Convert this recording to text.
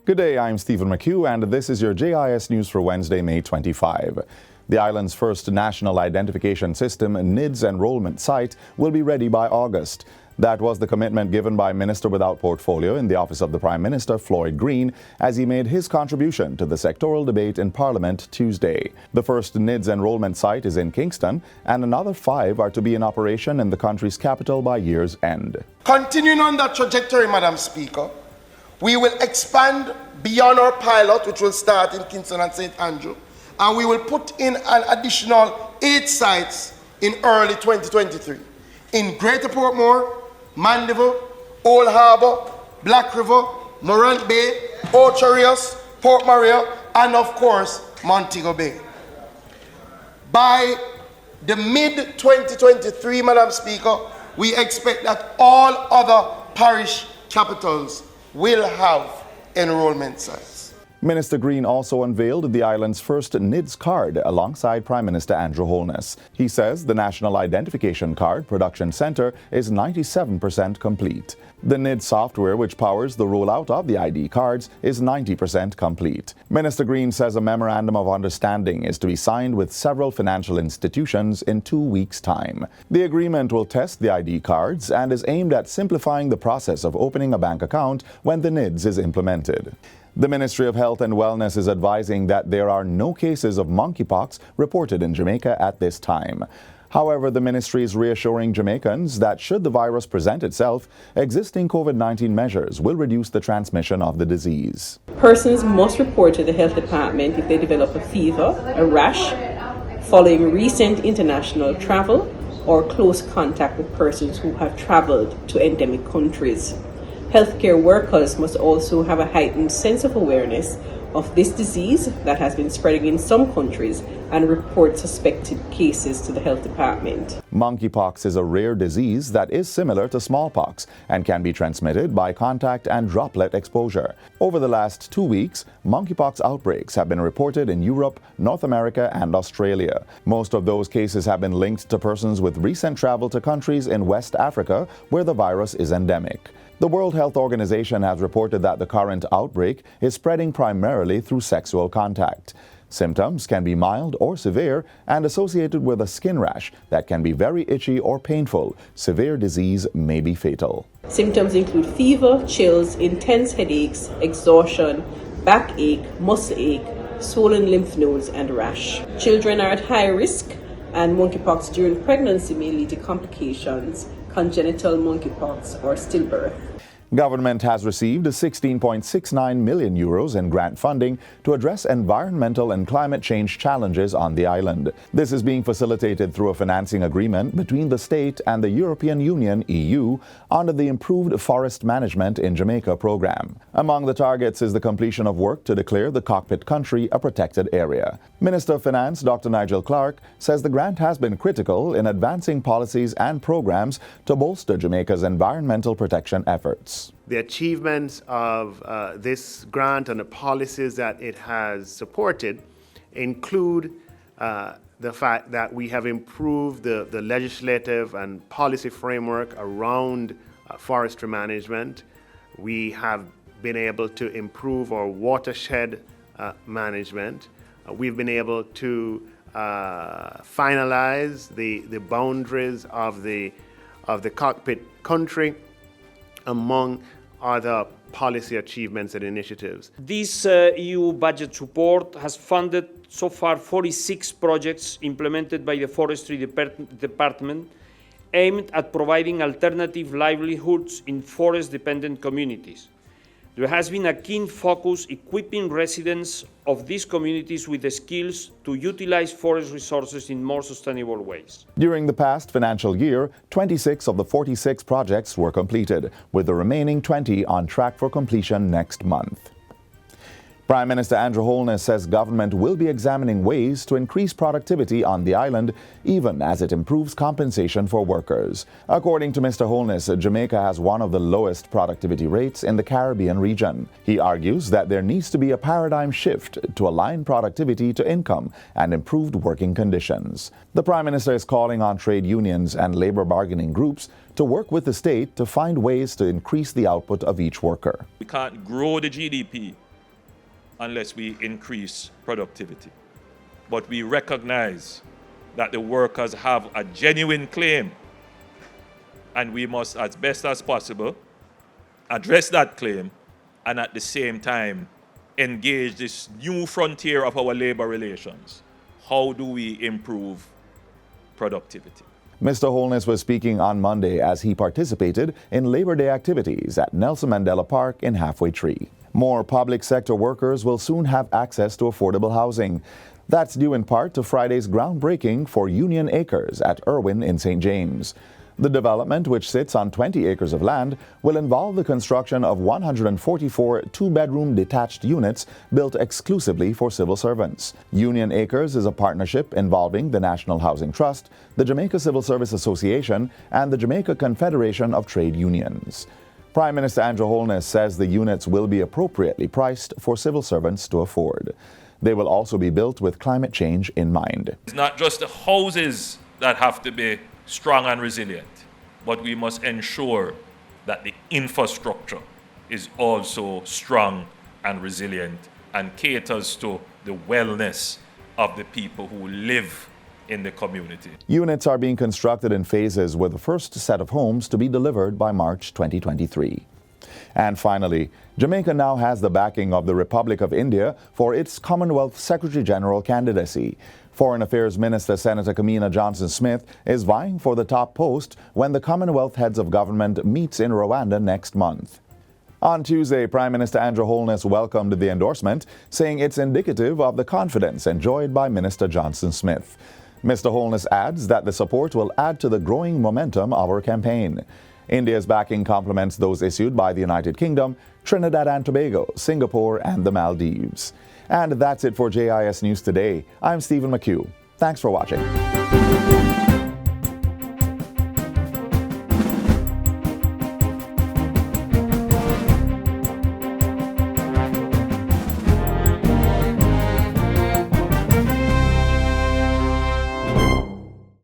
Good day, I'm Stephen McHugh, and this is your JIS News for Wednesday, May 25. The island's first National Identification System NIDS enrollment site will be ready by August. That was the commitment given by Minister without Portfolio in the Office of the Prime Minister, Floyd Green, as he made his contribution to the sectoral debate in Parliament Tuesday. The first NIDS enrollment site is in Kingston, and another 5 are to be in operation in the country's capital by year's end. Continuing on that trajectory, Madam Speaker, we will expand beyond our pilot, which will start in Kingston and St. Andrew, and we will put in an additional 8 sites in early 2023 in Greater Portmore, Mandeville, Old Harbour, Black River, Morant Bay, Ocho Rios, Port Maria, and of course, Montego Bay. By the mid-2023, Madam Speaker, we expect that all other parish capitals will have enrollment sites. Minister Green also unveiled the island's first NIDS card alongside Prime Minister Andrew Holness. He says the National Identification Card Production Centre is 97% complete. The NIDS software, which powers the rollout of the ID cards, is 90% complete. Minister Green says a memorandum of understanding is to be signed with several financial institutions in 2 weeks' time. The agreement will test the ID cards and is aimed at simplifying the process of opening a bank account when the NIDS is implemented. The Ministry of Health and Wellness is advising that there are no cases of monkeypox reported in Jamaica at this time. However, the ministry is reassuring Jamaicans that should the virus present itself, existing COVID-19 measures will reduce the transmission of the disease. Persons must report to the health department if they develop a fever, a rash, following recent international travel, or close contact with persons who have traveled to endemic countries. Healthcare workers must also have a heightened sense of awareness of this disease that has been spreading in some countries and report suspected cases to the health department. Monkeypox is a rare disease that is similar to smallpox and can be transmitted by contact and droplet exposure. Over the last 2 weeks, monkeypox outbreaks have been reported in Europe, North America, and Australia. Most of those cases have been linked to persons with recent travel to countries in West Africa where the virus is endemic. The World Health Organization has reported that the current outbreak is spreading primarily through sexual contact. Symptoms can be mild or severe and associated with a skin rash that can be very itchy or painful. Severe disease may be fatal. Symptoms include fever, chills, intense headaches, exhaustion, backache, muscle ache, swollen lymph nodes, and rash. Children are at high risk, and monkeypox during pregnancy may lead to complications, congenital monkeypox, or stillbirth. Government has received €16.69 million in grant funding to address environmental and climate change challenges on the island. This is being facilitated through a financing agreement between the state and the European Union (EU) under the Improved Forest Management in Jamaica program. Among the targets is the completion of work to declare the cockpit country a protected area. Minister of Finance Dr. Nigel Clark says the grant has been critical in advancing policies and programs to bolster Jamaica's environmental protection efforts. The achievements of this grant and the policies that it has supported include the fact that we have improved the legislative and policy framework around forestry management. We have been able to improve our watershed management. We've been able to finalize the boundaries of the cockpit country, among other policy achievements and initiatives. This EU budget support has funded so far 46 projects implemented by the Forestry Department aimed at providing alternative livelihoods in forest-dependent communities. There has been a keen focus equipping residents of these communities with the skills to utilize forest resources in more sustainable ways. During the past financial year, 26 of the 46 projects were completed, with the remaining 20 on track for completion next month. Prime Minister Andrew Holness says government will be examining ways to increase productivity on the island, even as it improves compensation for workers. According to Mr. Holness, Jamaica has one of the lowest productivity rates in the Caribbean region. He argues that there needs to be a paradigm shift to align productivity to income and improved working conditions. The Prime Minister is calling on trade unions and labor bargaining groups to work with the state to find ways to increase the output of each worker. We can't grow the GDP unless we increase productivity. But we recognize that the workers have a genuine claim, and we must, as best as possible, address that claim and at the same time engage this new frontier of our labor relations. How do we improve productivity? Mr. Holness was speaking on Monday as he participated in Labor Day activities at Nelson Mandela Park in Halfway Tree. More public sector workers will soon have access to affordable housing. That's due in part to Friday's groundbreaking for Union Acres at Irwin in St. James. The development, which sits on 20 acres of land, will involve the construction of 144 two-bedroom detached units built exclusively for civil servants. Union Acres is a partnership involving the National Housing Trust, the Jamaica Civil Service Association, and the Jamaica Confederation of Trade Unions. Prime Minister Andrew Holness says the units will be appropriately priced for civil servants to afford. They will also be built with climate change in mind. It's not just the houses that have to be strong and resilient, but we must ensure that the infrastructure is also strong and resilient and caters to the wellness of the people who live in the community. Units are being constructed in phases, with the first set of homes to be delivered by March 2023. And finally, Jamaica now has the backing of the Republic of India for its Commonwealth Secretary-General candidacy. Foreign Affairs Minister Senator Kamina Johnson-Smith is vying for the top post when the Commonwealth heads of government meets in Rwanda next month. On Tuesday, Prime Minister Andrew Holness welcomed the endorsement, saying it's indicative of the confidence enjoyed by Minister Johnson-Smith. Mr. Holness adds that the support will add to the growing momentum of our campaign. India's backing complements those issued by the United Kingdom, Trinidad and Tobago, Singapore, and the Maldives. And that's it for JIS News Today. I'm Stephen McHugh. Thanks for watching.